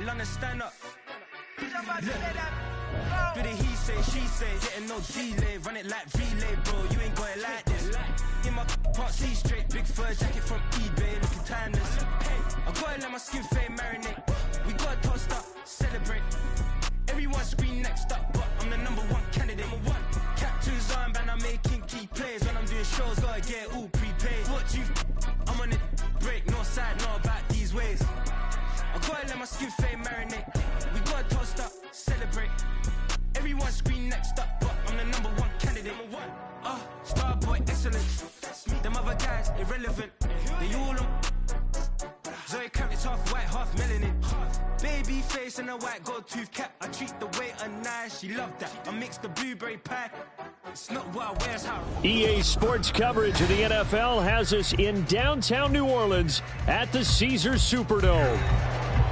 London, stand up. Bit of he say, she say, getting no delay. Run it like relay, bro, you ain't got it like this. In my can't see straight, big fur jacket from eBay, looking timeless. I gotta let my skin fade marinate. We gotta toast up, celebrate. Everyone scream next up, but I'm the #1 candidate. Captain's armband, I'm making key plays. When I'm doing shows, gotta get all prepaid. What you I'm on it, break, no side, no about these ways. I gotta let my skin fade marinate. We gotta toast up, celebrate. Everyone scream next up, but I'm the #1 candidate. Starboy, excellence. Them other guys, irrelevant. They all on. Zoe Camp, it's half white, half melanin. Baby face and a white gold tooth cap. I treat the waiter nice, she loved that. I mix the blueberry pie. It's not what I wear, it's how. EA Sports coverage of the NFL has us in downtown New Orleans at the Caesars Superdome.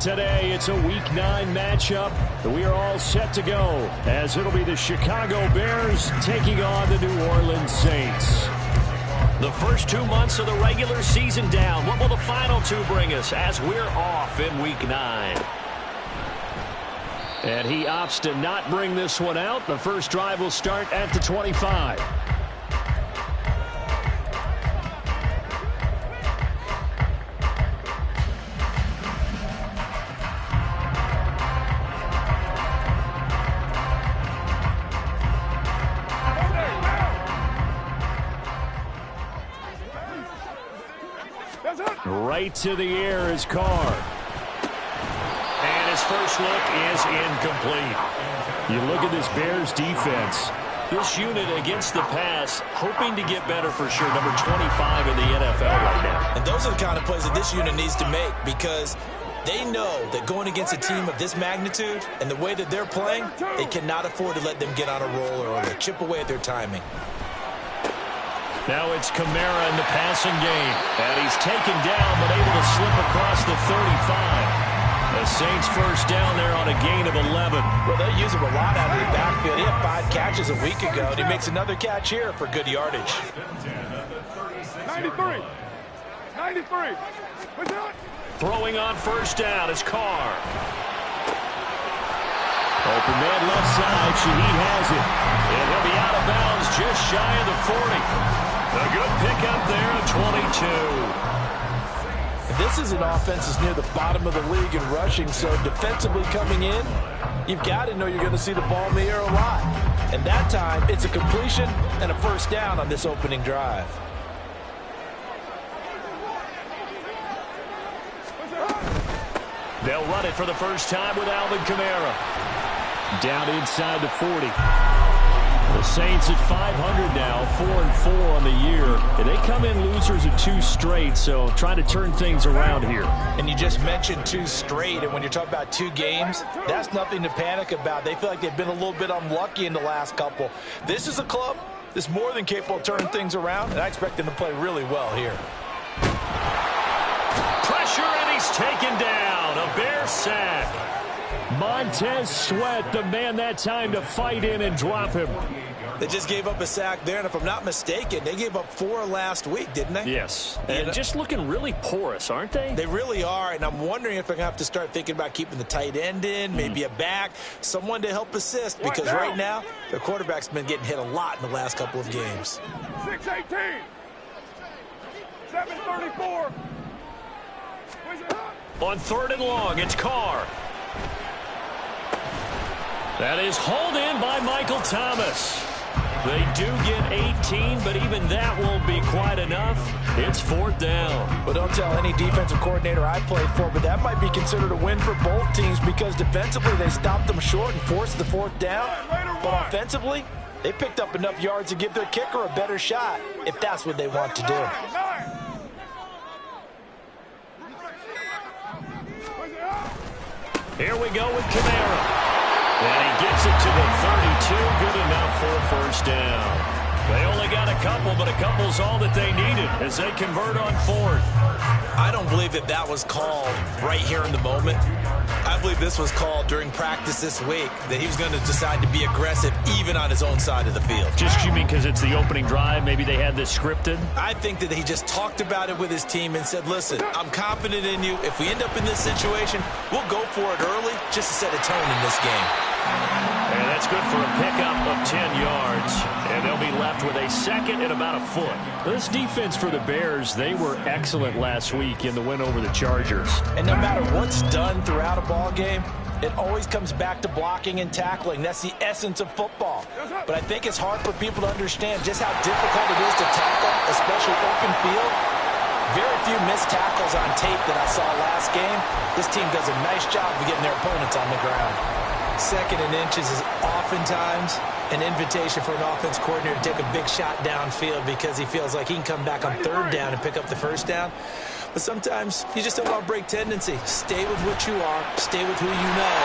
Today, it's a Week 9 matchup. We are all set to go, as it'll be the Chicago Bears taking on the New Orleans Saints. The first 2 months of the regular season down. What will the final 2 bring us as we're off in Week 9? And he opts to not bring this one out. The first drive will start at the 25. Right to the air is Carr. And his first look is incomplete. You look at this Bears defense. This unit against the pass, hoping to get better for sure. Number 25 in the NFL right now. And those are the kind of plays that this unit needs to make, because they know that going against a team of this magnitude and the way that they're playing, they cannot afford to let them get on a roll or chip away at their timing. Now it's Kamara in the passing game. And he's taken down, but able to slip across the 35. The Saints first down there on a gain of 11. Well, they use him a lot out of the backfield. He had 5 catches a week ago, and he makes another catch here for good yardage. 93. 93. Throwing on first down is Carr. Open man left side. Shaheed has it. And he'll be out of bounds just shy of the 40. A good pickup there at 22. This is an offense that's near the bottom of the league in rushing, so defensively coming in, you've got to know you're going to see the ball in the air a lot. And that time, it's a completion and a first down on this opening drive. They'll run it for the first time with Alvin Kamara. Down inside the 40. The Saints at 500 now, 4-4 on the year. And they come in losers of 2 straight, so trying to turn things around here. And you just mentioned 2 straight, and when you're talking about 2 games, that's nothing to panic about. They feel like they've been a little bit unlucky in the last couple. This is a club that's more than capable of turning things around, and I expect them to play really well here. Pressure, and he's taken down. A Bear sack. Montez Sweat, the man that time to fight in and drop him. They just gave up a sack there, and if I'm not mistaken, they gave up 4 last week, didn't they? Yes, and just looking really porous, aren't they? They really are, and I'm wondering if they're going to have to start thinking about keeping the tight end in, maybe a back, someone to help assist, because right now, their quarterback's been getting hit a lot in the last couple of games. 6-18. 7-34. On 3rd and long, it's Carr. That is hauled in by Michael Thomas. They do get 18, but even that won't be quite enough. It's 4th down. Well, don't tell any defensive coordinator I played for, but that might be considered a win for both teams, because defensively they stopped them short and forced the 4th down. But offensively, they picked up enough yards to give their kicker a better shot, if that's what they want to do. Here we go with Kamara. And he gets it to the 32. Good enough for a first down. They only got a couple, but a couple's all that they needed as they convert on 4th. I don't believe believe that that was called right here in the moment. I believe this was called during practice this week, that he was going to decide to be aggressive even on his own side of the field. Just, you mean because it's the opening drive? Maybe they had this scripted? I think that he just talked about it with his team and said, listen, I'm confident in you. If we end up in this situation, we'll go for it early just to set a tone in this game. And that's good for a pickup of 10 yards. And they'll be left with a second and about a foot. This defense for the Bears, they were excellent last week in the win over the Chargers. And no matter what's done throughout a ball game, it always comes back to blocking and tackling. That's the essence of football. But I think it's hard for people to understand just how difficult it is to tackle, especially open field. Very few missed tackles on tape that I saw last game. This team does a nice job of getting their opponents on the ground. Second and inches is oftentimes an invitation for an offense coordinator to take a big shot downfield because he feels like he can come back on third down and pick up the first down. But sometimes you just don't want to break tendency. Stay with what you are, stay with who you know,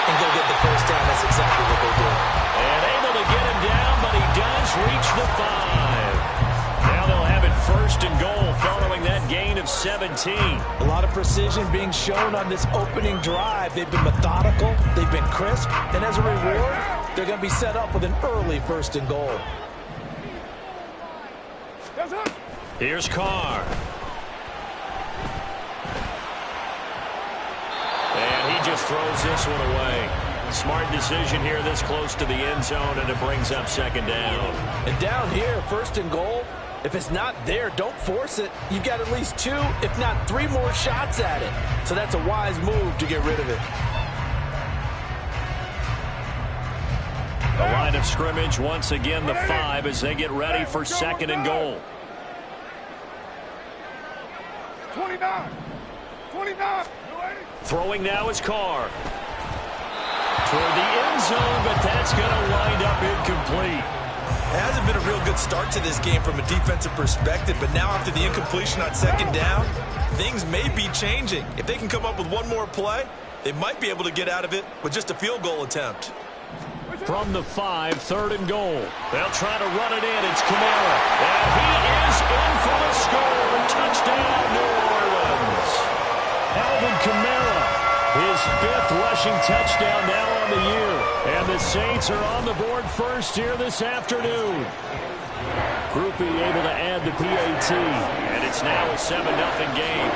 and go get the first down. That's exactly what they do. And able to get him down, but he does reach the 5. Now they'll have it first and goal following that gain of 17. A lot of precision being shown on this opening drive. They've been methodical, they've been crisp, and as a reward, they're going to be set up with an early first and goal. Here's Carr. And he just throws this one away. Smart decision here this close to the end zone, and it brings up second down. And down here, first and goal, if it's not there, don't force it. You've got at least 2, if not 3 more shots at it. So that's a wise move to get rid of it. The line of scrimmage, once again, the 5 as they get ready for second and goal. 29. Throwing now is Carr. Toward the end zone, but that's going to wind up incomplete. It hasn't been a real good start to this game from a defensive perspective, but now after the incompletion on second down, things may be changing. If they can come up with one more play, they might be able to get out of it with just a field goal attempt. From the 5, third and goal. They'll try to run it in. It's Kamara. And he is in for the score. Touchdown, New Orleans. Alvin Kamara, his 5th rushing touchdown now on the year. And the Saints are on the board first here this afternoon. Groupie able to add the PAT. And it's now a 7-0 game.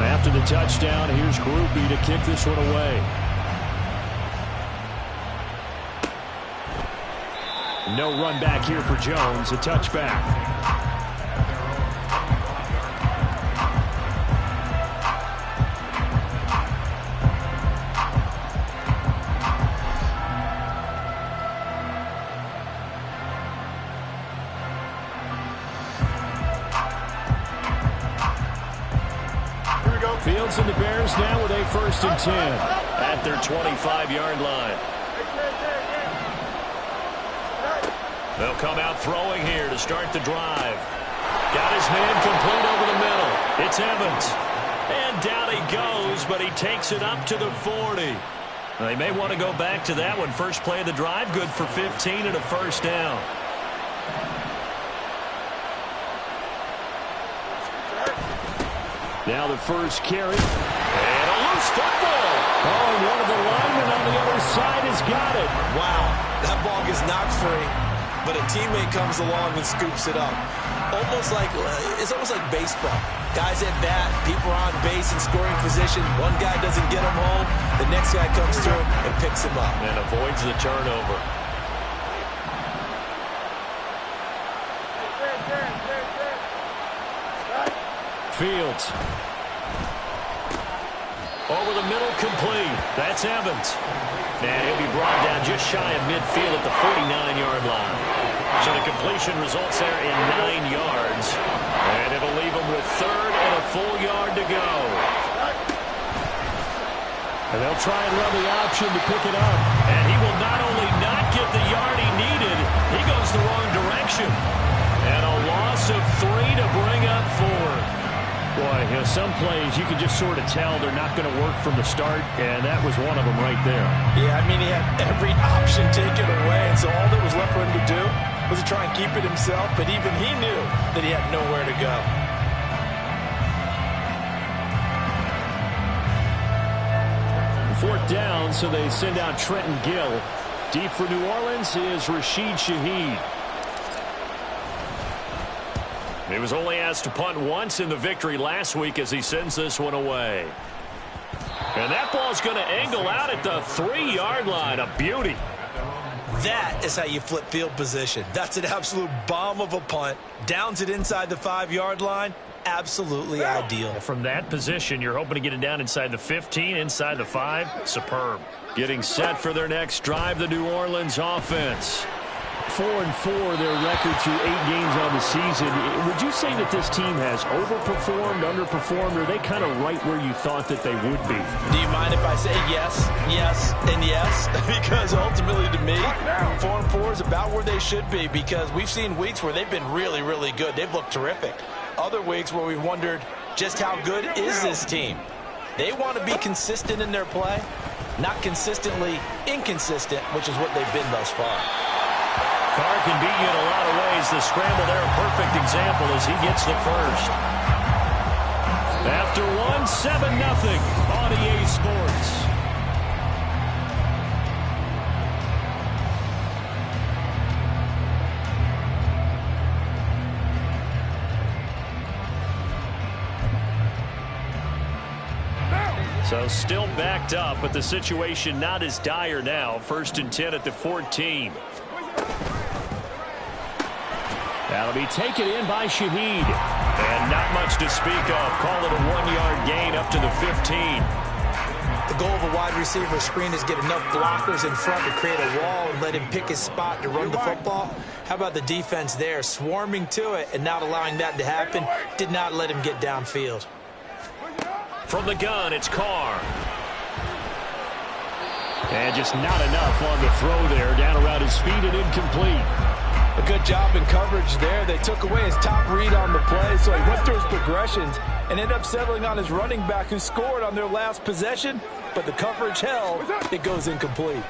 After the touchdown, here's Groupie to kick this one away. No run back here for Jones, a touchback. Fields and the Bears now with a 1st and 10 at their 25-yard line. They'll come out throwing here to start the drive. Got his man complete over the middle. It's Evans. And down he goes, but he takes it up to the 40. They may want to go back to that one. First play of the drive, good for 15 and a first down. Now the first carry. And a loose football. Oh, and one of the linemen on the other side has got it. Wow, that ball gets knocked free, but a teammate comes along and scoops it up. It's almost like baseball. Guys at bat, people are on base in scoring position. One guy doesn't get him home. The next guy comes through and picks him up. And avoids the turnover. Fields. Over the middle, complete. That's Evans. And he'll be brought down just shy of midfield at the 49-yard line. So the completion results there in 9 yards. And it'll leave him with 3rd and a full yard to go. And they'll try and run the option to pick it up. And he will not only not get the yard he needed, he goes the wrong direction. And a loss of 3 to bring up 4. Boy, some plays you can just sort of tell they're not going to work from the start, and that was one of them right there. Yeah, I mean, he had every option taken away, and so all that was left for him to do was to try and keep it himself, but even he knew that he had nowhere to go. Fourth down, so they send out Trenton Gill. Deep for New Orleans is Rashid Shaheed. He was only asked to punt once in the victory last week as he sends this one away. And that ball's going to angle out at the 3-yard line. A beauty. That is how you flip field position. That's an absolute bomb of a punt. Downs it inside the 5-yard line. Absolutely ideal. From that position, you're hoping to get it down inside the 15, inside the 5. Superb. Getting set for their next drive, the New Orleans offense. 4-4 their record through 8 games on the season. Would you say that this team has overperformed, underperformed, or are they kind of right where you thought that they would be? Do you mind if I say yes, yes, and yes? Because ultimately to me, 4-4 is about where they should be, because we've seen weeks where they've been really, really good. They've looked terrific. Other weeks where we've wondered just how good is this team. They want to be consistent in their play, not consistently inconsistent, which is what they've been thus far. Carr can beat you in a lot of ways. The scramble there, a perfect example as he gets the first. After 7-0 on EA Sports. So still backed up, but the situation not as dire now. 1st and 10 at the 14. That'll be taken in by Shaheed. And not much to speak of. Call it a 1-yard gain up to the 15. The goal of a wide receiver screen is get enough blockers in front to create a wall and let him pick his spot to run the football. How about the defense there, swarming to it and not allowing that to happen? Did not let him get downfield. From the gun, it's Carr. And just not enough on the throw there. Down around his feet and incomplete. A good job in coverage there. They took away his top read on the play, so he went through his progressions and ended up settling on his running back who scored on their last possession, but the coverage held. It goes incomplete.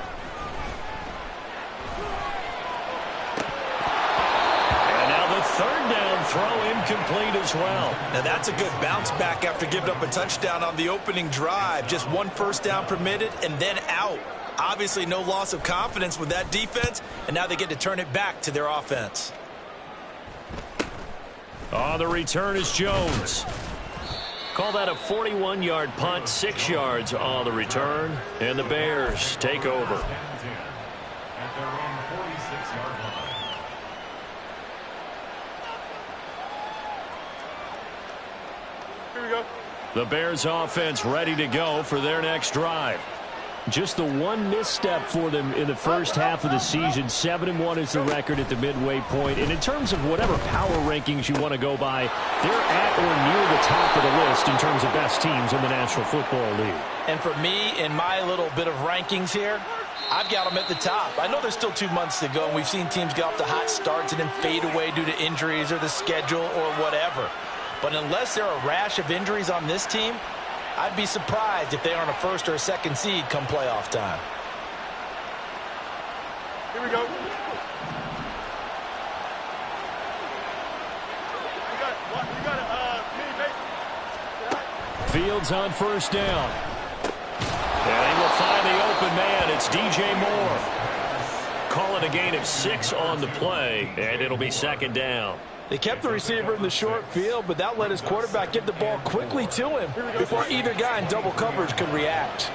And now the 3rd down throw incomplete as well. Now that's a good bounce back after giving up a touchdown on the opening drive. Just 1 first down permitted and then out. Obviously no loss of confidence with that defense, and now they get to turn it back to their offense. On the return is Jones. Call that a 41-yard punt, 6 yards on the return, and the Bears take over. Here we go. The Bears offense ready to go for their next drive. Just the one misstep for them in the first half of the season. 7-1 is the record at the midway point. And in terms of whatever power rankings you want to go by, they're at or near the top of the list in terms of best teams in the National Football League. And for me, in my little bit of rankings here, I've got them at the top. I know there's still 2 months to go, and we've seen teams get off to hot starts and then fade away due to injuries or the schedule or whatever. But unless there are a rash of injuries on this team, I'd be surprised if they aren't a 1st or a 2nd seed come playoff time. Here we go. Fields on 1st down. And he will find the open man. It's DJ Moore. Call it a gain of 6 on the play, and it'll be 2nd down. They kept the receiver in the short field, but that let his quarterback get the ball quickly to him before either guy in double coverage could react.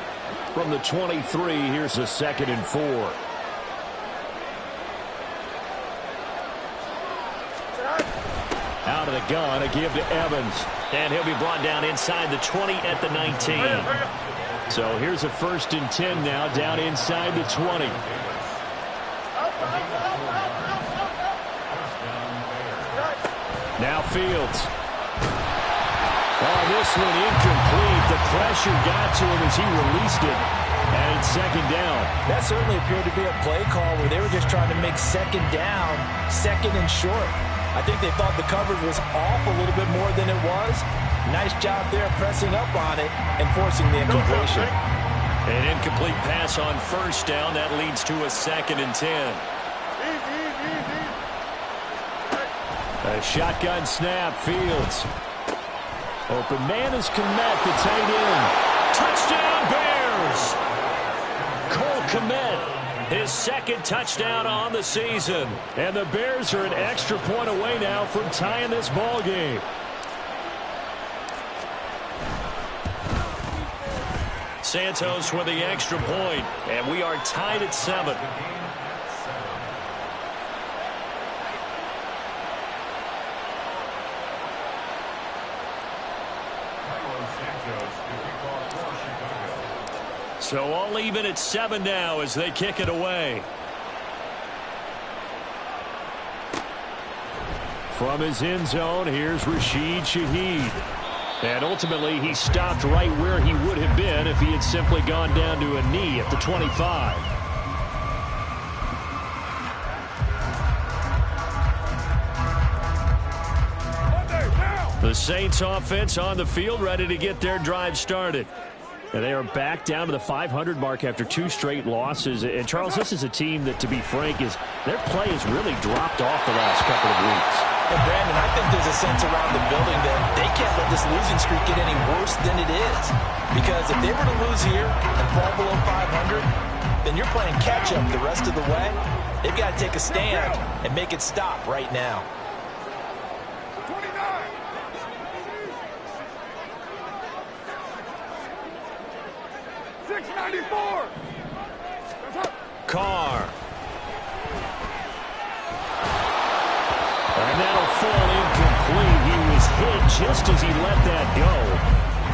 From the 23, here's a 2nd and 4. Out of the gun, a give to Evans. And he'll be brought down inside the 20 at the 19. So here's a 1st and 10 now, down inside the 20. Now Fields. Oh, this one incomplete. The pressure got to him as he released it. And it's 2nd down. That certainly appeared to be a play call where they were just trying to make 2nd down, 2nd and short. I think they thought the coverage was off a little bit more than it was. Nice job there pressing up on it and forcing the incompletion. An incomplete pass on first down. That leads to a 2nd and 10. A shotgun snap. Fields. Open man is Kmet, the tight end. Touchdown Bears! Cole Kmet, his 2nd touchdown on the season. And the Bears are an extra point away now from tying this ball game. Santos with the extra point, and we are tied at 7. So all even at 7 now as they kick it away. From his end zone, here's Rashid Shaheed. And ultimately, he stopped right where he would have been if he had simply gone down to a knee at the 25. The Saints offense on the field, ready to get their drive started. And they are back down to the 500 mark after 2 straight losses. And, Charles, this is a team that, to be frank, their play has really dropped off the last couple of weeks. And, Brandon, I think there's a sense around the building that they can't let this losing streak get any worse than it is. Because if they were to lose here and fall below 500, then you're playing catch-up the rest of the way. They've got to take a stand and make it stop right now. 694. Carr. And that'll fall incomplete. He was hit just as he let that go.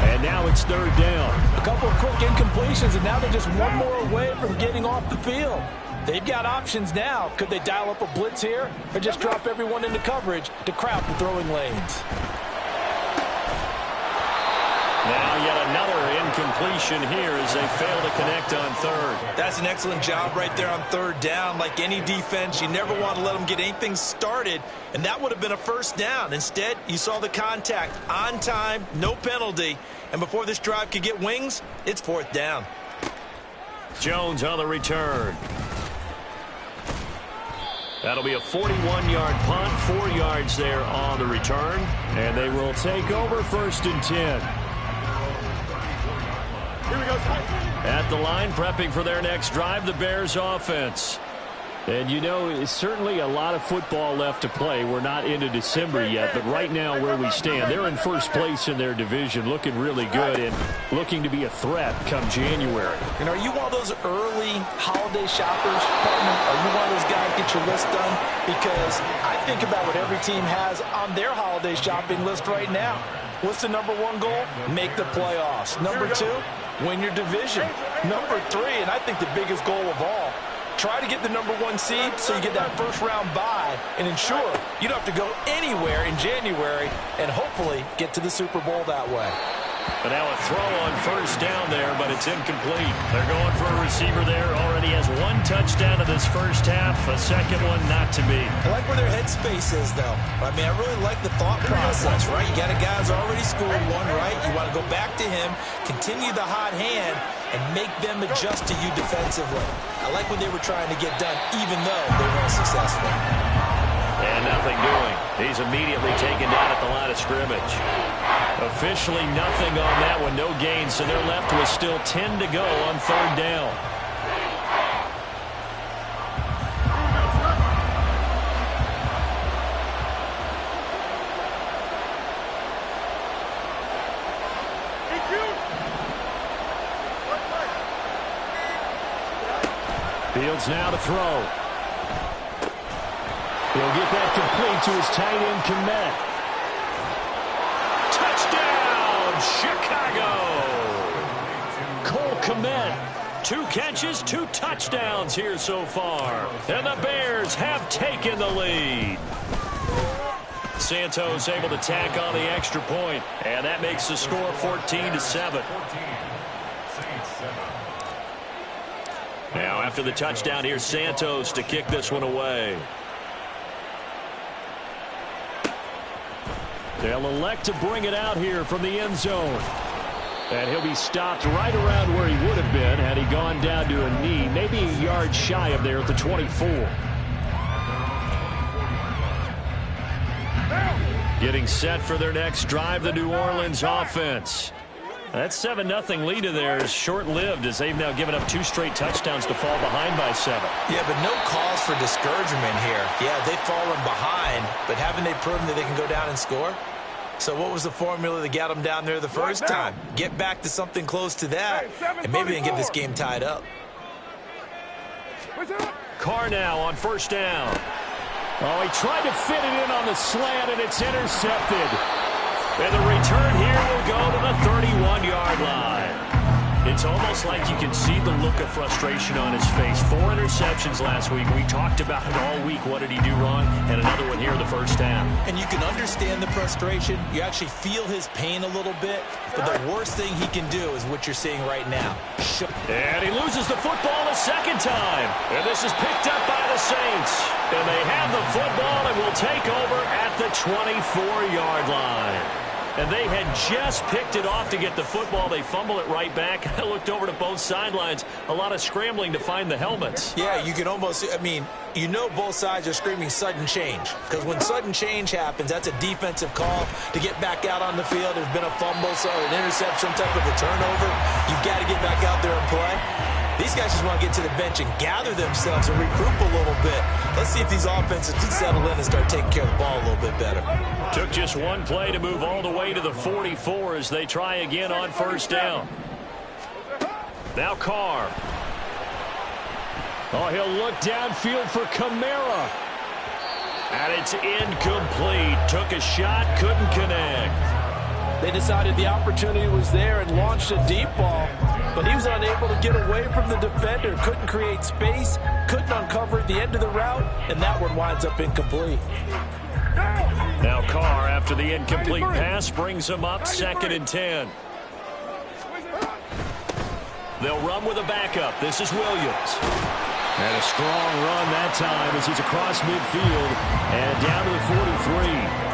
And now it's 3rd down. A couple of quick incompletions, and now they're just one more away from getting off the field. They've got options now. Could they dial up a blitz here or just drop everyone into coverage to crowd the throwing lanes? Now yet another incompletion here as they fail to connect on 3rd. That's an excellent job right there on 3rd down. Like any defense, you never want to let them get anything started, and that would have been a 1st down. Instead, you saw the contact on time, no penalty, and before this drive could get wings, it's 4th down. Jones on the return. That'll be a 41-yard punt, 4 yards there on the return, and they will take over 1st and 10. Here we go. At the line, prepping for their next drive, the Bears offense. And, you know, it's certainly a lot of football left to play. We're not into December yet, but right now where we stand, they're in 1st place in their division, looking really good and looking to be a threat come January. And are you one of those early holiday shoppers, partner? Are you one of those guys get your list done? Because I think about what every team has on their holiday shopping list right now. What's the number 1 goal? Make the playoffs. Number 2, win your division. Number 3, and I think the biggest goal of all, try to get the number 1 seed so you get that 1st round bye and ensure you don't have to go anywhere in January and hopefully get to the Super Bowl that way. But now a throw on 1st down there, but it's incomplete. They're going for a receiver there. Already has 1 touchdown in this 1st half. A 2nd one not to be. I like where their headspace is, though. I mean, I really like the thought process, right? You got a guy who's already scored 1, right? You want to go back to him, continue the hot hand, and make them adjust to you defensively. I like what they were trying to get done, even though they weren't successful. And nothing doing. He's immediately taken down at the line of scrimmage. Officially nothing on that one. No gain, so they're left with still 10 to go on 3rd down. Fields now to throw. He'll get that complete to his tight end, Kmet. Touchdown, Chicago! Cole Kmet, 2 catches, 2 touchdowns here so far. And the Bears have taken the lead. Santos able to tack on the extra point, and that makes the score 14-7. Now after the touchdown, here's Santos to kick this one away. They'll elect to bring it out here from the end zone. And he'll be stopped right around where he would have been had he gone down to a knee, maybe a yard shy of there at the 24. Getting set for their next drive, the New Orleans offense. That 7-0 lead of theirs is short-lived as they've now given up 2 straight touchdowns to fall behind by 7. Yeah, but no cause for discouragement here. Yeah, they've fallen behind, but haven't they proven that they can go down and score? So what was the formula that got them down there the first time? Get back to something close to that, and maybe they can get this game tied up. Carr now on first down. Oh, he tried to fit it in on the slant, and it's intercepted. And the return here will go to the 31-yard line. It's almost like you can see the look of frustration on his face. 4 interceptions last week. We talked about it all week. What did he do wrong? And another one here in the first half. And you can understand the frustration. You actually feel his pain a little bit. But the worst thing he can do is what you're seeing right now. And he loses the football a second time. And this is picked up by the Saints. And they have the football and will take over at the 24-yard line. And they had just picked it off to get the football. They fumble it right back. I looked over to both sidelines. A lot of scrambling to find the helmets. Yeah, you can almost, you know both sides are screaming sudden change. Because when sudden change happens, that's a defensive call to get back out on the field. There's been a fumble, so an interception, some type of a turnover. You've got to get back out there and play. These guys just want to get to the bench and gather themselves and regroup a little bit. Let's see if these offenses can settle in and start taking care of the ball a little bit better. Took just one play to move all the way to the 44 as they try again on first down. Now Carr. Oh, he'll look downfield for Kamara. And it's incomplete. Took a shot, couldn't connect. They decided the opportunity was there and launched a deep ball, but he was unable to get away from the defender, couldn't create space, couldn't uncover the end of the route, and that one winds up incomplete. Now Carr, after the incomplete pass, brings him up 2nd and 10. They'll run with a backup. This is Williams. And a strong run that time as he's across midfield and down to the 43.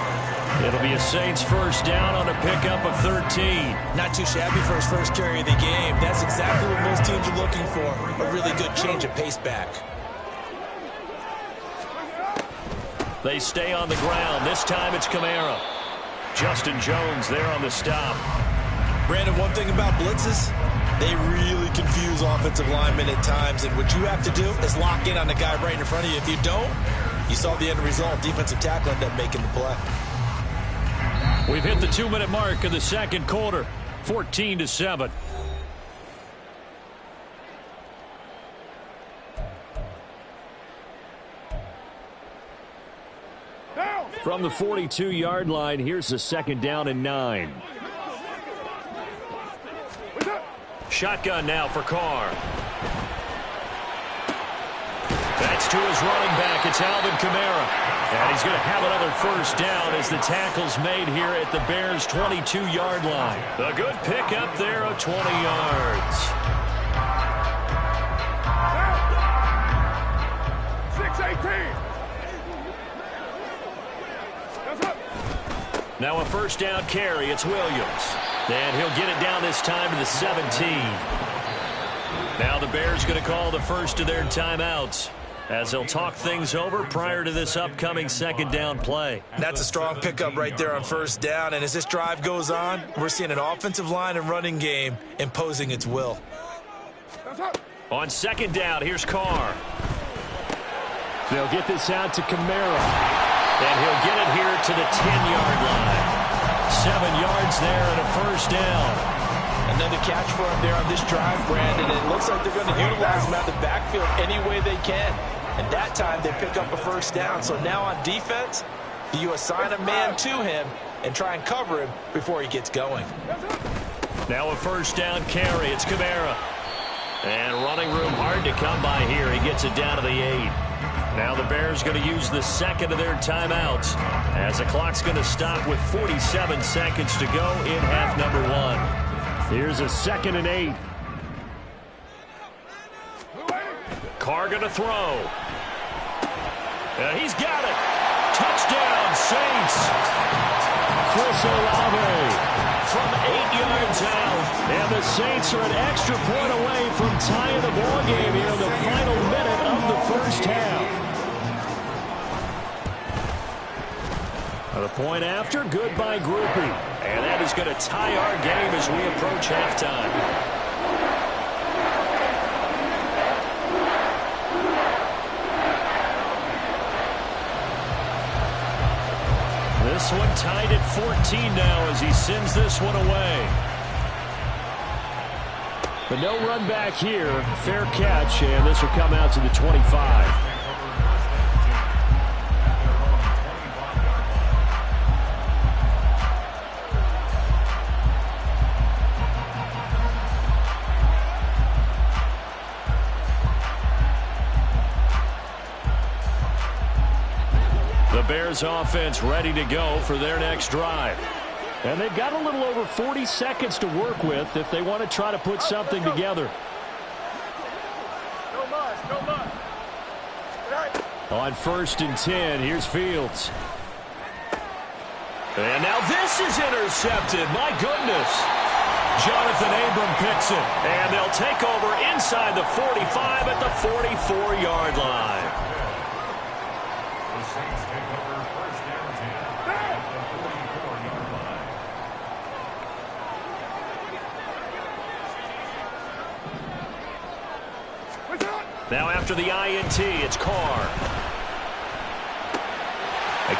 It'll be a Saints first down on a pickup of 13. Not too shabby for his first carry of the game. That's exactly what most teams are looking for. A really good change of pace back. They stay on the ground. This time it's Kamara. Justin Jones there on the stop. Brandon, one thing about blitzes, they really confuse offensive linemen at times. And what you have to do is lock in on the guy right in front of you. If you don't, you saw the end result. Defensive tackle ended up making the play. We've hit the 2-minute mark of the second quarter. 14-7. From the 42-yard line, here's a 2nd down and 9. Shotgun now for Carr. That's to his running back. It's Alvin Kamara. And he's going to have another first down as the tackle's made here at the Bears' 22-yard line. A good pickup there of 20 yards. 6-18. Now a first down carry. It's Williams. And he'll get it down this time to the 17. Now the Bears going to call the first of their timeouts as they'll talk things over prior to this upcoming 2nd down play. That's a strong pickup right there on first down. And as this drive goes on, we're seeing an offensive line and running game imposing its will. On 2nd down, here's Carr. They'll get this out to Kamara. And he'll get it here to the 10-yard line. 7 yards there and a first down. Another catch for him there on this drive, Brandon. It looks like they're going to utilize him out the backfield any way they can. And that time they pick up a first down. So now on defense, do you assign a man to him and try and cover him before he gets going? Now a first down carry. It's Kamara. And running room hard to come by here. He gets it down to the 8. Now the Bears going to use the second of their timeouts as the clock's going to stop with 47 seconds to go in half number 1. Here's a 2nd and 8. Carr going to throw. And he's got it. Touchdown, Saints. Chris Olave from 8 yards out. And the Saints are an extra point away from tying the ball game here in the final minute of the first half. The point after, good by Groupie. And that is going to tie our game as we approach halftime. This one tied at 14 now as he sends this one away. But no run back here. Fair catch, and this will come out to the 25. Bears offense ready to go for their next drive. And they've got a little over 40 seconds to work with if they want to try to put something together. On 1st and 10, here's Fields. And now this is intercepted. My goodness. Jonathan Abram picks it. And they'll take over inside the 45 at the 44-yard line. Now after the INT, it's Carr.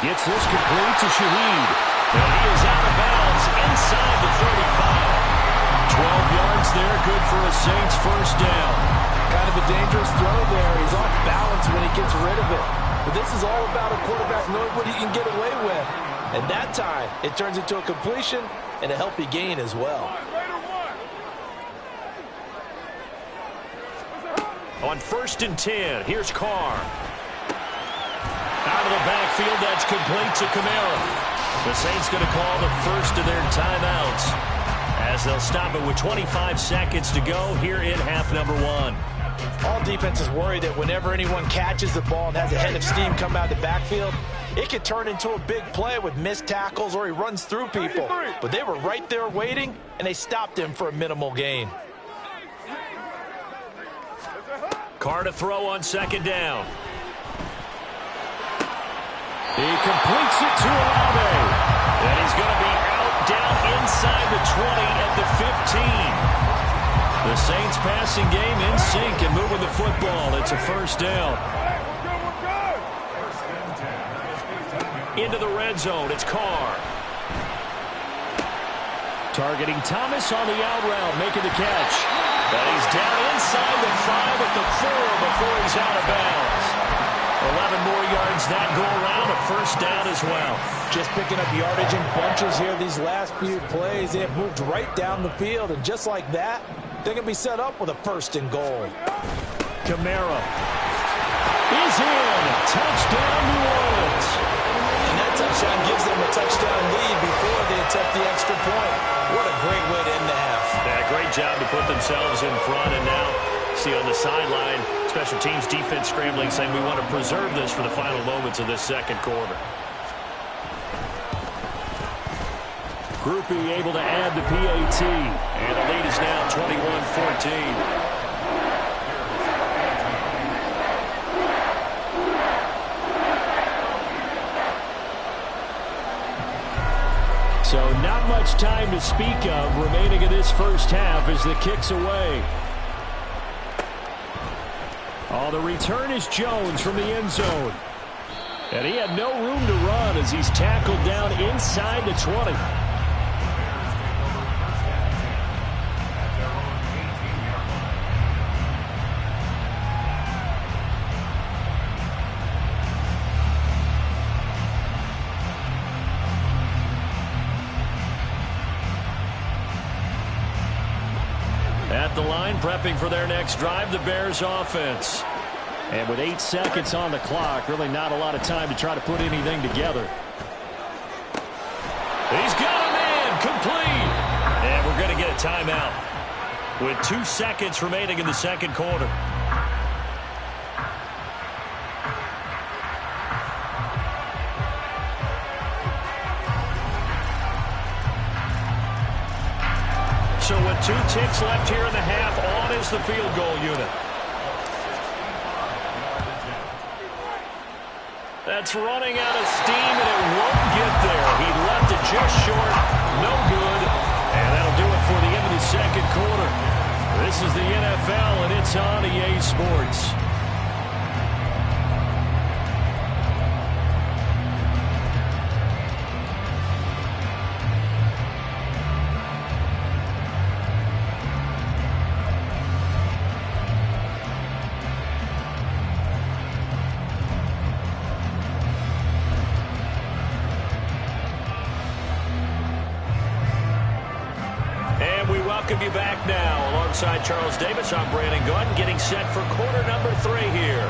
Gets this complete to Shaheed. And he is out of bounds inside the 35. 12 yards there, good for a Saints first down. Kind of a dangerous throw there. He's off balance when he gets rid of it. But this is all about a quarterback knowing what he can get away with. And that time, it turns into a completion and a healthy gain as well. On 1st and 10, here's Carr. Out of the backfield, that's complete to Kamara. The Saints going to call the first of their timeouts as they'll stop it with 25 seconds to go here in half number 1. All defenses worry that whenever anyone catches the ball and has a head of steam come out of the backfield, it could turn into a big play with missed tackles or he runs through people. But they were right there waiting, and they stopped him for a minimal gain. Carr to throw on 2nd down. He completes it to Olave. And he's going to be out down inside the 20 at the 15. The Saints passing game in sync and moving the football. It's a first down. Into the red zone, it's Carr. Targeting Thomas on the out route, making the catch. And he's down inside the 5 at the 4 before he's out of bounds. 11 more yards that go around, a first down as well. Just picking up yardage in bunches here these last few plays. They have moved right down the field, and just like that, they're going to be set up with a 1st and goal. Kamara is in. Touchdown, New Orleans. And that touchdown gives them a touchdown lead before they attempt the extra point. What a great way to end the half. Yeah, great job to put themselves in front, and now see on the sideline, special teams defense scrambling, saying we want to preserve this for the final moments of this second quarter. Groupie able to add the PAT, and the lead is now 21-14. So not much time to speak of remaining in this first half as the kick's away. Oh, the return is Jones from the end zone. And he had no room to run as he's tackled down inside the 20. At the line, prepping for their next drive, the Bears offense. And with 8 seconds on the clock, really not a lot of time to try to put anything together. He's got a man, complete. And we're going to get a timeout with 2 seconds remaining in the second quarter. So with 2 ticks left here in the half, on is the field goal unit. That's running out of steam, and it won't get there. He left it just short. No good. And that'll do it for the end of the second quarter. This is the NFL, and it's on EA Sports. Welcome you back now. Alongside Charles Davis, I'm Brandon Gordon, getting set for quarter number 3 here.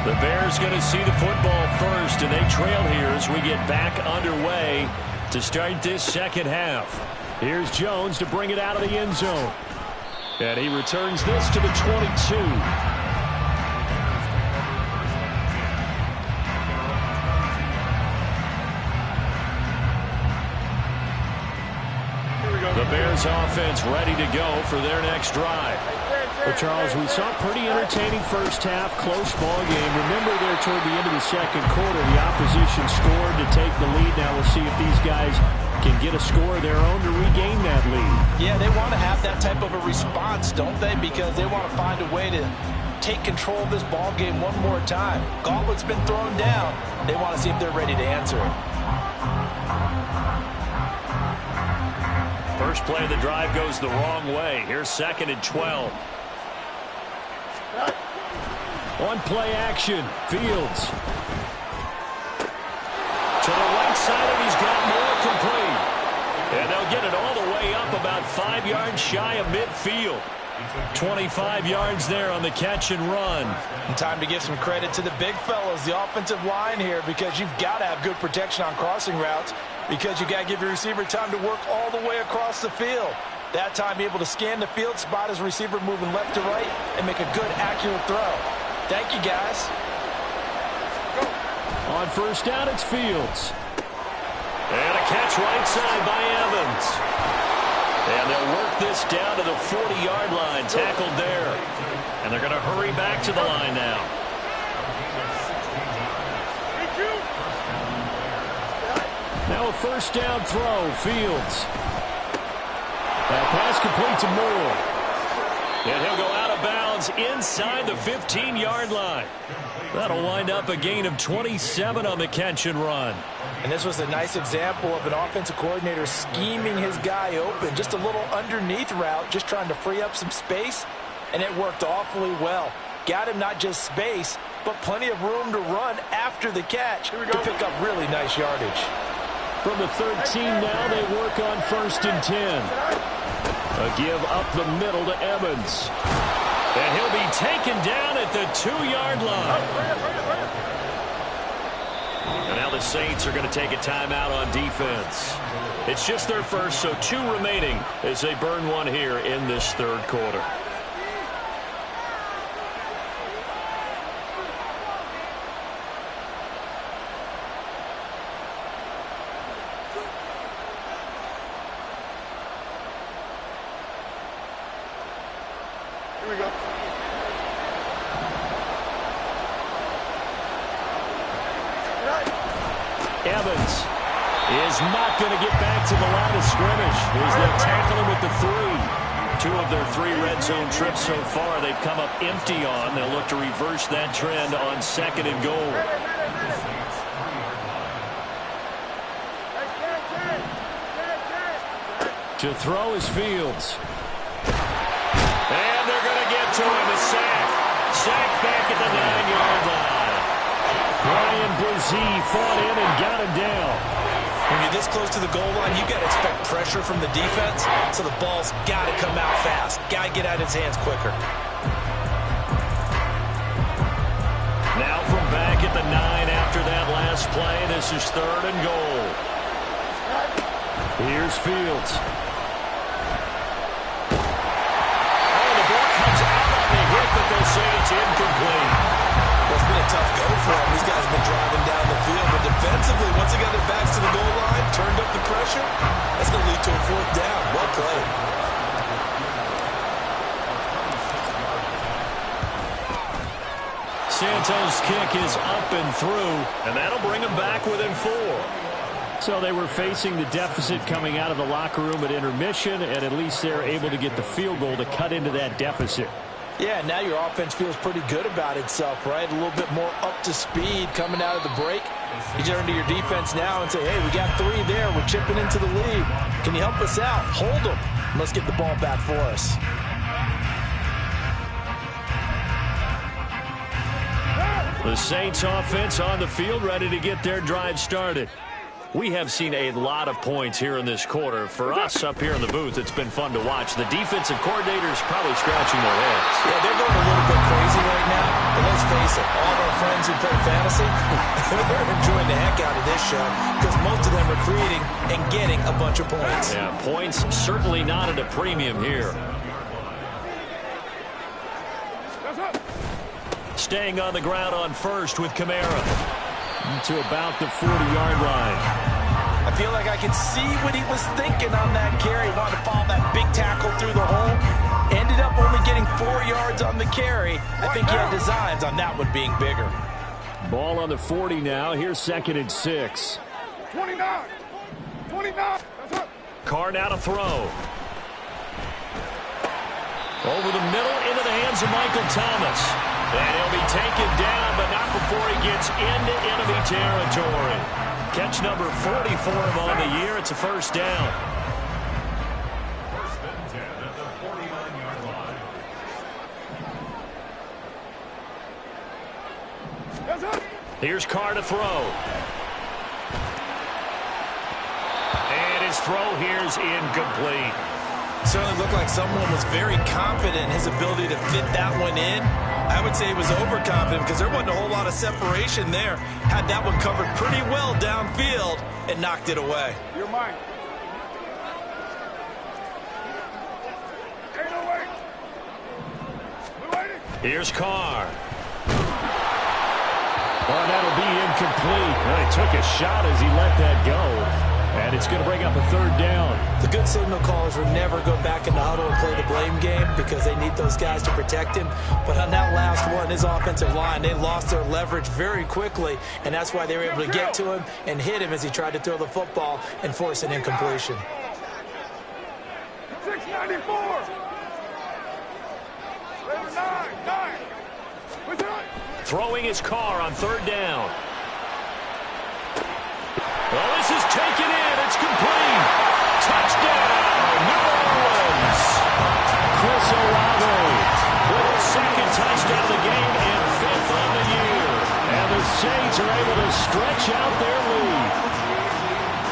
The Bears going to see the football first, and they trail here as we get back underway to start this second half. Here's Jones to bring it out of the end zone. And he returns this to the 22. The Bears offense ready to go for their next drive. Well, Charles, we saw a pretty entertaining first half, close ball game. Remember there toward the end of the second quarter, the opposition scored to take the lead. Now we'll see if these guys can get a score of their own to regain that lead. Yeah, they want to have that type of a response, don't they? Because they want to find a way to take control of this ball game one more time. Gauntlet's been thrown down. They want to see if they're ready to answer it. First play of the drive goes the wrong way. Here's 2nd and 12. On play action, Fields. To the right side, and he's got more complete. And they'll get it all the way up about 5 yards shy of midfield. 25 yards there on the catch and run. And time to give some credit to the big fellas, the offensive line here, because you've got to have good protection on crossing routes, because you got to give your receiver time to work all the way across the field. That time, be able to scan the field, spot his receiver moving left to right, and make a good, accurate throw. Thank you, guys. On first down, it's Fields. And a catch right side by Evans. And they'll work this down to the 40-yard line, tackled there. And they're going to hurry back to the line now. Now a first down throw, Fields. That pass complete to Moore. And he'll go out of bounds inside the 15-yard line. That'll wind up a gain of 27 on the catch and run. And this was a nice example of an offensive coordinator scheming his guy open. Just a little underneath route, just trying to free up some space. And it worked awfully well. Got him not just space, but plenty of room to run after the catch to pick up really nice yardage. From the 13 now, they work on 1st and 10. A give up the middle to Evans. And he'll be taken down at the 2-yard line. And now the Saints are going to take a timeout on defense. It's just their first, so 2 remaining as they burn one here in this third quarter. Evans is not going to get back to the line of scrimmage as they'll tackle him with the 3. 2 of their 3 red zone trips so far they've come up empty on. They'll look to reverse that trend on 2nd and goal. To throw is Fields. And they're going to get to him. A sack. Sack back at the 9-yard line. Brian Brzee fought in and got him down. When you're this close to the goal line, you got to expect pressure from the defense, so the ball's got to come out fast. Got to get out of his hands quicker. Now from back at the 9 after that last play, this is 3rd and goal. Here's Fields. Oh, the ball incomplete. Well, it's been a tough go for him. These guys have been driving down the field, but defensively, once they got their backs to the goal line, turned up the pressure, that's going to lead to a 4th down. Well played. Santos' kick is up and through, and that'll bring them back within 4. So they were facing the deficit coming out of the locker room at intermission, and at least they're able to get the field goal to cut into that deficit. Yeah, now your offense feels pretty good about itself, right? A little bit more up to speed coming out of the break. You turn to your defense now and say, hey, we got 3 there. We're chipping into the lead. Can you help us out? Hold them. Let's get the ball back for us. The Saints offense on the field, ready to get their drive started. We have seen a lot of points here in this quarter. For us up here in the booth, it's been fun to watch. The defensive coordinators probably scratching their heads. Yeah, they're going a little bit crazy right now. But let's face it, all of our friends who play fantasy, they're enjoying the heck out of this show because most of them are creating and getting a bunch of points. Yeah, points certainly not at a premium here. Staying on the ground on first with Kamara. To about the 40-yard line. I feel like I can see what he was thinking on that carry. Wanted to follow that big tackle through the hole. Ended up only getting 4 yards on the carry. I think he had designs on that one being bigger. Ball on the 40 now. Here's 2nd and 6. 29. 29. Carr now to throw. Over the middle into the hands of Michael Thomas. And he'll be taken down, but not before he gets into enemy territory. Catch number 40 for him on the year. It's a 1st down. First and 10 at the 49-yard line. Here's Carr to throw. And his throw here's incomplete. Certainly looked like someone was very confident in his ability to fit that one in. I would say he was overconfident because there wasn't a whole lot of separation there. Had that one covered pretty well downfield and knocked it away. You're mine. Ain't no way. We're waiting. Here's Carr. Oh, that'll be incomplete. Well, he took a shot as he let that go. And it's going to bring up a 3rd down. The good signal callers would never go back in the huddle and play the blame game because they need those guys to protect him. But on that last one, his offensive line, they lost their leverage very quickly, and that's why they were able to get to him and hit him as he tried to throw the football and force an incompletion. 694. 9. Throwing his Carr on 3rd down. Well, this is taken in. It's complete. Touchdown, New Orleans. Chris Olave with his 2nd touchdown of the game and 5th on the year. And the Saints are able to stretch out their lead.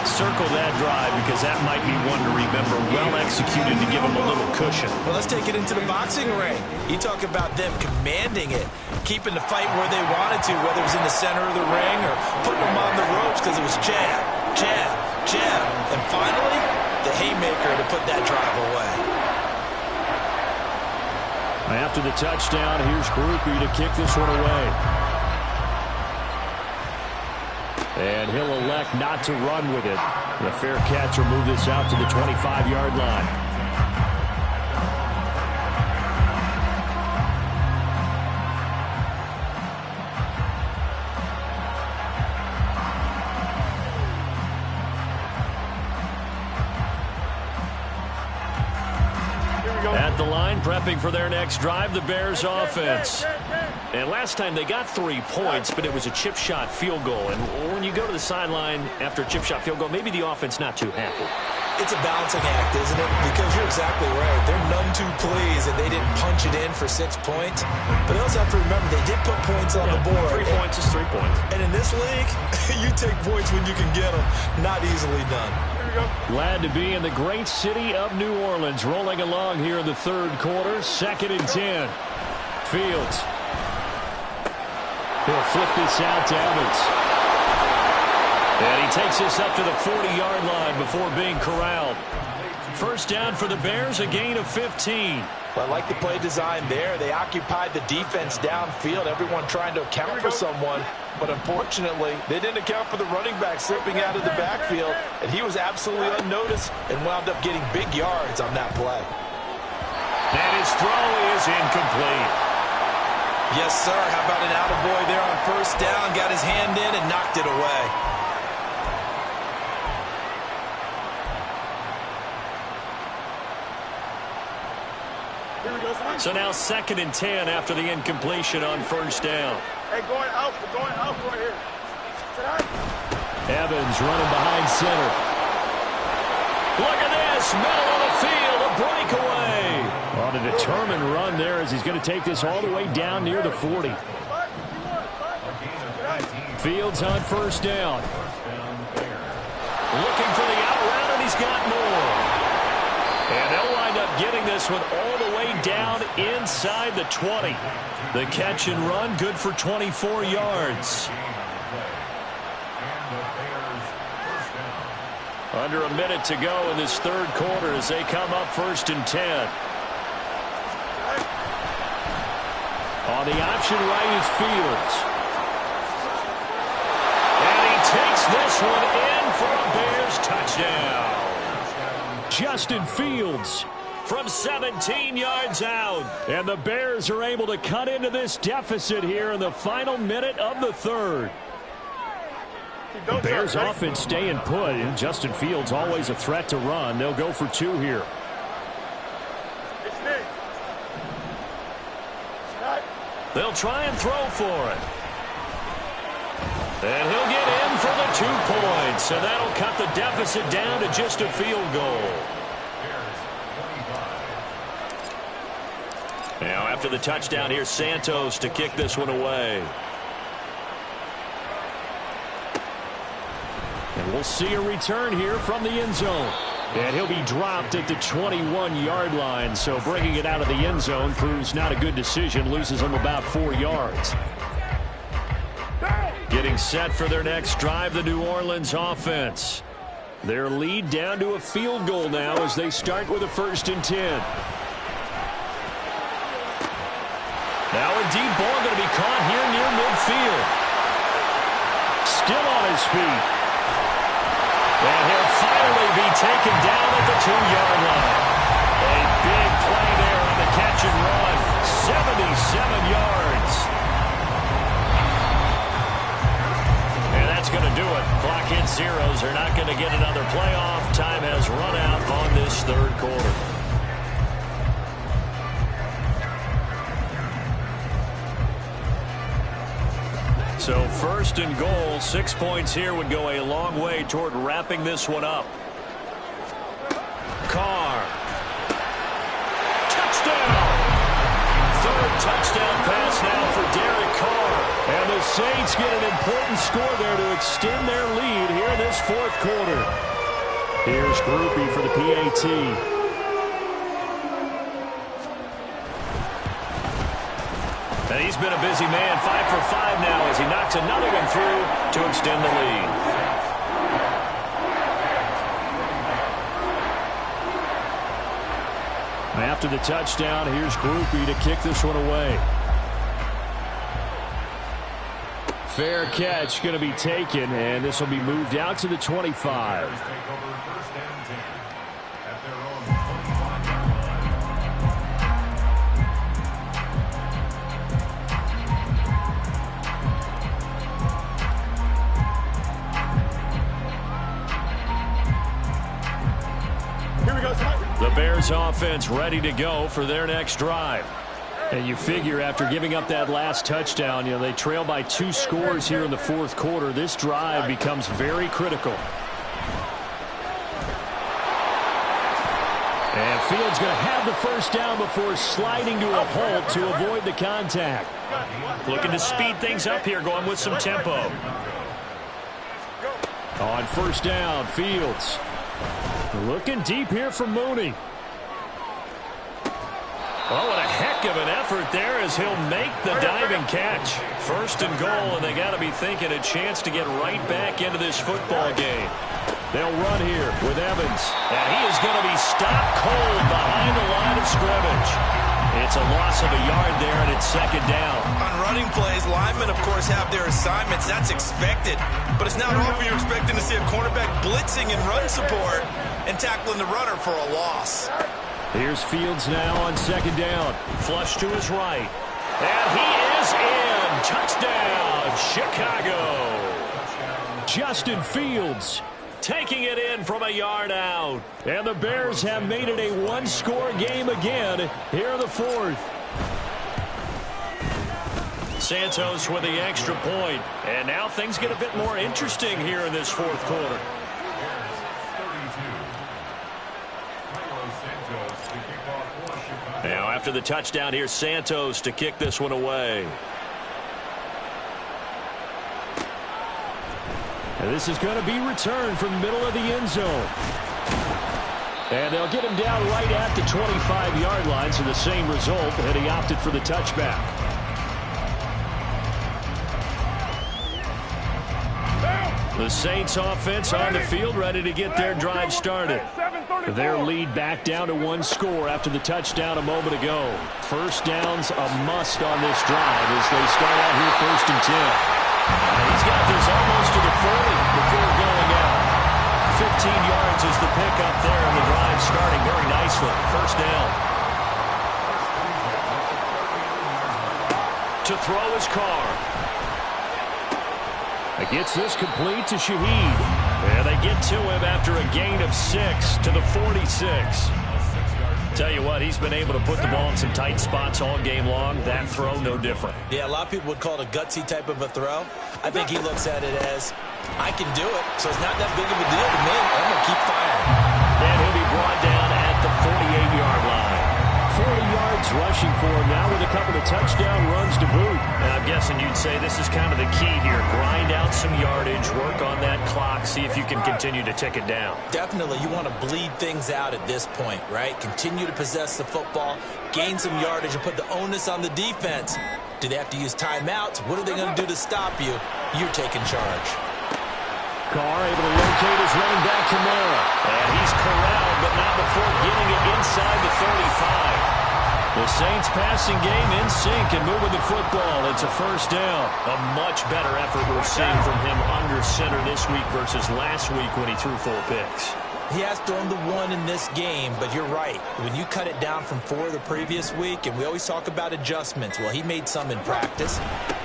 Circle that drive because that might be one to remember. Well executed to give them a little cushion. Well, let's take it into the boxing ring. You talk about them commanding it, keeping the fight where they wanted to, whether it was in the center of the ring or putting them on the ropes because it was jab, jab, jab. And finally, the haymaker to put that drive away. After the touchdown, here's Groupie to kick this one away. And he'll elect not to run with it. The fair catch will move this out to the 25-yard line. At the line, prepping for their next drive, the Bears offense. And last time they got 3 points, but it was a chip shot field goal. And when you go to the sideline after a chip shot field goal, maybe the offense not too happy. It's a balancing act, isn't it? Because you're exactly right. They're none too pleased that they didn't punch it in for 6 points. But they also have to remember they did put points on the board. 3 points is 3 points. And in this league, you take points when you can get them. Not easily done. Glad to be in the great city of New Orleans. Rolling along here in the 3rd quarter. 2nd and 10. Fields. He'll flip this out to Evans. And he takes this up to the 40-yard line before being corralled. First down for the Bears, a gain of 15. Well, I like the play design there. They occupied the defense downfield, everyone trying to account for someone. But unfortunately, they didn't account for the running back slipping out of the backfield, and he was absolutely unnoticed and wound up getting big yards on that play. And his throw is incomplete. Yes, sir. How about an attaboy there on first down? Got his hand in and knocked it away. So now 2nd and 10 after the incompletion on first down. Hey, going out right here. Evans running behind center. Look at this, middle of the field, a breakaway. On a determined run there as he's going to take this all the way down near the 40. Fields on first down. Looking for the out route, and he's got more. And they'll wind up getting this one all the way down inside the 20. The catch and run, good for 24 yards. Under a minute to go in this third quarter as they come up 1st and 10. On the option right is Fields. And he takes this one in for a Bears touchdown. Justin Fields from 17 yards out. And the Bears are able to cut into this deficit here in the final minute of the third. The Bears offense staying put, and Justin Fields always a threat to run. They'll go for 2 here. They'll try and throw for it. And he'll get in for the 2 points, and that'll cut the deficit down to just a field goal. Now after the touchdown, here's Santos to kick this one away. And we'll see a return here from the end zone. And he'll be dropped at the 21-yard line, so bringing it out of the end zone proves not a good decision, loses him about 4 yards. Getting set for their next drive, the New Orleans offense. Their lead down to a field goal now as they start with a 1st and 10. Now a deep ball going to be caught here near midfield. Still on his feet. And he'll finally be taken down at the 2-yard line. A big play there on the catch and run. 77 yards. And that's going to do it. Clock hits zeros. They're not going to get another playoff. Time has run out on this third quarter. So 1st and goal, 6 points here would go a long way toward wrapping this one up. Carr. Touchdown! 3rd touchdown pass now for Derek Carr. And the Saints get an important score there to extend their lead here in this 4th quarter. Here's Groupie for the PAT. And he's been a busy man, 5 for 5 now as he knocks another one through to extend the lead. After the touchdown, here's Groupie to kick this one away. Fair catch going to be taken, and this will be moved out to the 25. The Bears offense ready to go for their next drive. And you figure after giving up that last touchdown, they trail by 2 scores here in the 4th quarter. This drive becomes very critical. And Fields going to have the first down before sliding to a halt to avoid the contact. Looking to speed things up here, going with some tempo. On first down, Fields. Looking deep here for Mooney. Oh, what a heck heck of an effort there as he'll make the diving catch. First and goal, and they got to be thinking a chance to get right back into this football game. They'll run here with Evans, and he is going to be stopped cold behind the line of scrimmage. It's a loss of a yard there, and it's second down. On running plays, linemen, of course, have their assignments. That's expected. But it's not often you're expecting to see a cornerback blitzing and run support and tackling the runner for a loss. Here's Fields now on second down. Flush to his right. And he is in. Touchdown, Chicago. Justin Fields taking it in from a yard out. And the Bears have made it a one-score game again here in the fourth. Santos with the extra point. And now things get a bit more interesting here in this fourth quarter. Now after the touchdown, here's Santos to kick this one away. And this is going to be returned from the middle of the end zone. And they'll get him down right at the 25-yard line, so the same result, and he opted for the touchback. The Saints offense on the field, ready to get their drive started. Their lead back down to one score after the touchdown a moment ago. First down's a must on this drive as they start out here first and 10. He's got this almost to the 40 before going out. 15 yards is the pickup there, and the drive starting very nicely. First down. To throw his car. Gets this complete to Shaheed. And they get to him after a gain of 6 to the 46. Tell you what, he's been able to put the ball in some tight spots all game long. That throw, no different. Yeah, a lot of people would call it a gutsy type of a throw. I think he looks at it as, I can do it, so it's not that big of a deal to me. I'm going to keep firing. And he'll be brought down at the 48-yard line. 40 yards rushing for him now with a couple of touchdown runs to boot. And I'm guessing you'd say this is kind of the key here. Grind out some yardage, work on that clock, see if you can continue to tick it down. Definitely, you want to bleed things out at this point, right? Continue to possess the football, gain some yardage, and put the onus on the defense. Do they have to use timeouts? What are they going to do to stop you? You're taking charge. Carr able to locate his running back, Kamara. And he's corralled, but not before getting it inside the 35. The Saints passing game in sync and moving the football. It's a first down. A much better effort we're seeing from him under center this week versus last week when he threw 4 picks. He has thrown the 1 in this game, but you're right. When you cut it down from 4 the previous week, and we always talk about adjustments, well, he made some in practice,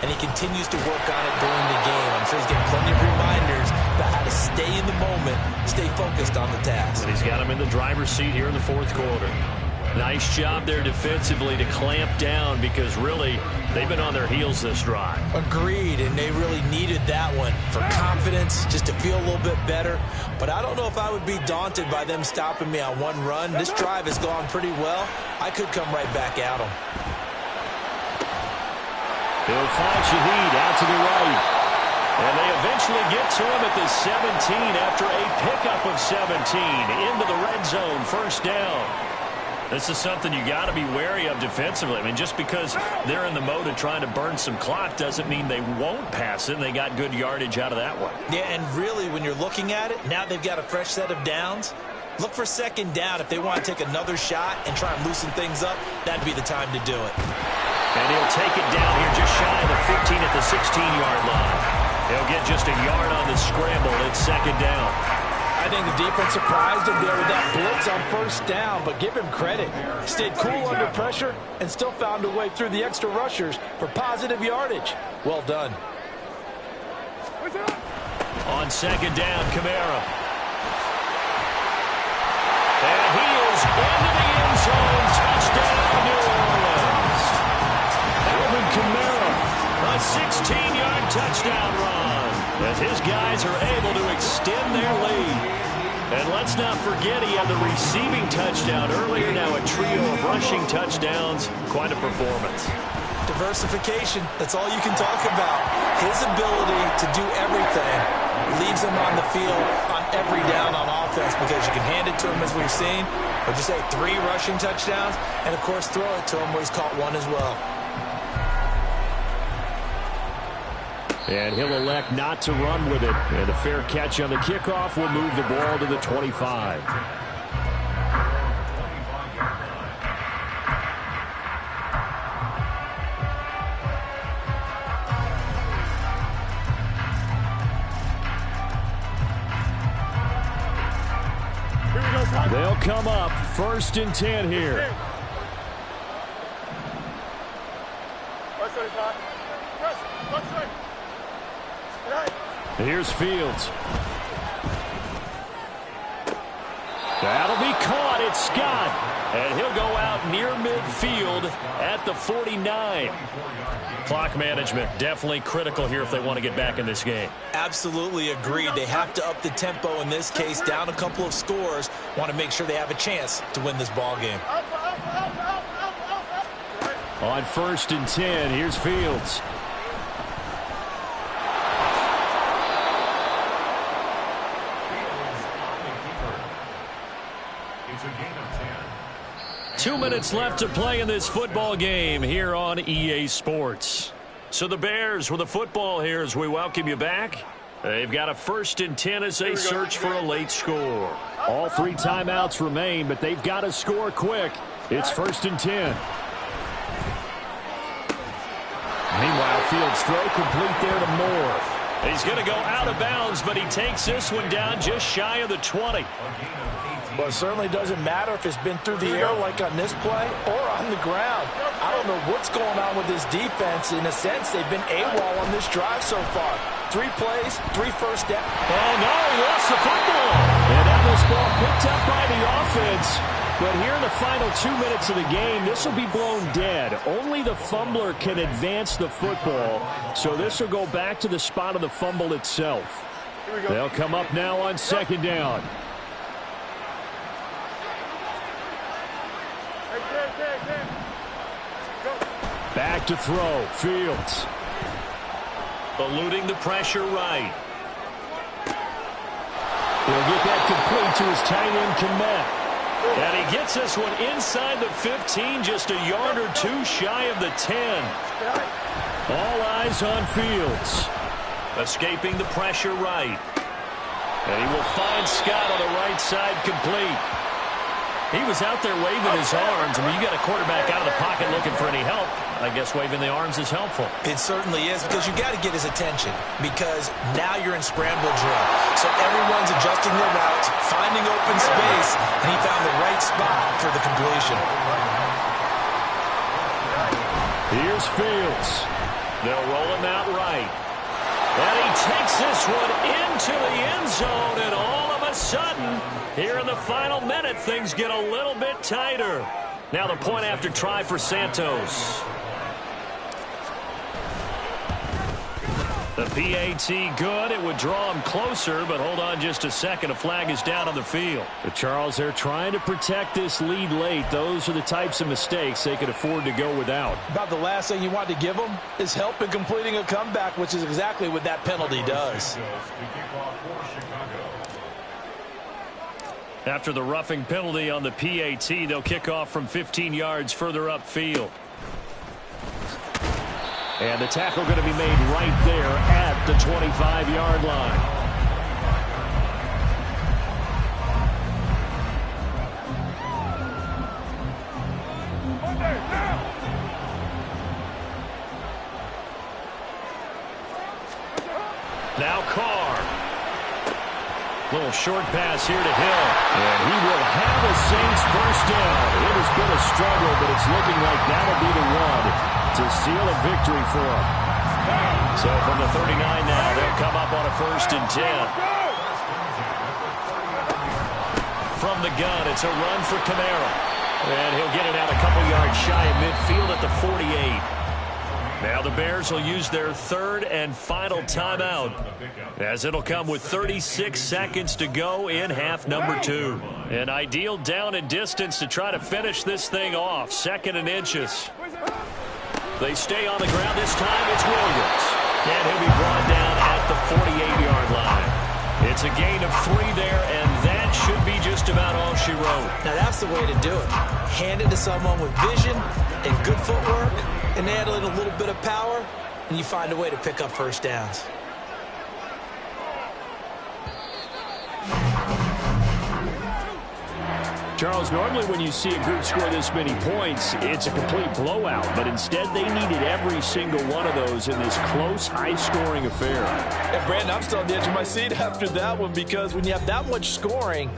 and he continues to work on it during the game. I'm sure he's getting plenty of reminders about how to stay in the moment, stay focused on the task. And he's got him in the driver's seat here in the fourth quarter. Nice job there defensively to clamp down because really they've been on their heels this drive. Agreed, and they really needed that one for confidence, just to feel a little bit better. But I don't know if I would be daunted by them stopping me on one run. This drive has gone pretty well. I could come right back at them. He'll find Shaheed out to the right. And they eventually get to him at the 17 after a pickup of 17 into the red zone, first down. This is something you got to be wary of defensively. I mean, just because they're in the mode of trying to burn some clock doesn't mean they won't pass it. And they got good yardage out of that one. Yeah, and really, when you're looking at it, now they've got a fresh set of downs. Look for second down. If they want to take another shot and try and loosen things up, that'd be the time to do it. And he'll take it down here just shy of the 15 at the 16-yard line. He'll get just a yard on the scramble. It's second down. I think the defense surprised him there with that blitz on first down, but give him credit. Stayed cool under pressure and still found a way through the extra rushers for positive yardage. Well done. On second down, Kamara. And he is into the end zone. Touchdown, New Orleans. Alvin Kamara, a 16-yard touchdown run. As his guys are able to extend their lead. And let's not forget he had the receiving touchdown earlier. Now a trio of rushing touchdowns. Quite a performance. Diversification, that's all you can talk about. His ability to do everything leaves him on the field on every down on offense because you can hand it to him, as we've seen, or just say 3 rushing touchdowns, and, of course, throw it to him where he's caught 1 as well. And he'll elect not to run with it. And a fair catch on the kickoff will move the ball to the 25. They'll come up 1st and 10 here. Here's Fields. That'll be caught. It's Scott. And he'll go out near midfield at the 49. Clock management definitely critical here if they want to get back in this game. Absolutely agreed. They have to up the tempo in this case, down a couple of scores. Want to make sure they have a chance to win this ball game. On 1st and 10, here's Fields. It's a gain of 10. 2 minutes left to play in this football game here on EA Sports. So the Bears with the football here as we welcome you back. They've got a 1st and 10 as they search for a late score. All 3 timeouts remain, but they've got to score quick. It's 1st and 10. Meanwhile, Fields' throw complete there to Moore. He's going to go out of bounds, but he takes this one down just shy of the 20. Well, it certainly doesn't matter if it's been through the air like on this play or on the ground. I don't know what's going on with this defense. In a sense, they've been AWOL on this drive so far. 3 plays, 3 first down. Oh, no, he lost the football. And now this ball picked up by the offense. But here in the final 2 minutes of the game, this will be blown dead. Only the fumbler can advance the football. So this will go back to the spot of the fumble itself. They'll come up now on 2nd down. Back to throw. Fields. Eluding the pressure right. He'll get that complete to his tight end, Komet. And he gets this one inside the 15, just a yard or 2 shy of the 10. All eyes on Fields. Escaping the pressure right. And he will find Scott on the right side complete. He was out there waving his arms. I mean, you got a quarterback out of the pocket looking for any help. I guess waving the arms is helpful. It certainly is, because you got to get his attention, because now you're in scramble drill. So everyone's adjusting their routes, finding open space, and he found the right spot for the completion. Here's Fields. They'll roll him out right. And he takes this one into the end zone, and all of a sudden, here in the final minute, things get a little bit tighter. Now the point after try for Santos. The PAT good. It would draw him closer, but hold on just a second. A flag is down on the field. But Charles, they're trying to protect this lead late. Those are the types of mistakes they could afford to go without. About the last thing you want to give them is help in completing a comeback, which is exactly what that penalty does. After the roughing penalty on the PAT, they'll kick off from 15 yards further upfield. And the tackle going to be made right there at the 25-yard line. Now Carr. Little short pass here to Hill. And he will have a Saints first down. It has been a struggle, but it's looking like that'll be the one to seal a victory for him. So from the 39 now, they'll come up on a 1st and 10. From the gun, it's a run for Camara. And he'll get it out a couple yards shy of midfield at the 48. Now the Bears will use their 3rd and final timeout, as it'll come with 36 seconds to go in half number 2. An ideal down and distance to try to finish this thing off. 2nd and inches. They stay on the ground this time. It's Williams. And he'll be brought down at the 48-yard line. It's a gain of 3 there, and that should be just about all she wrote. Now that's the way to do it. Hand it to someone with vision and good footwork, and add in a little bit of power, and you find a way to pick up first downs. Charles, normally when you see a group score this many points, it's a complete blowout. But instead, they needed every single one of those in this close, high-scoring affair. And Brandon, I'm still on the edge of my seat after that one, because when you have that much scoring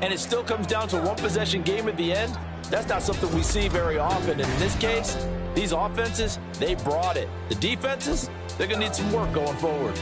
and it still comes down to a one-possession game at the end, that's not something we see very often. And in this case, these offenses, they brought it. The defenses, they're going to need some work going forward.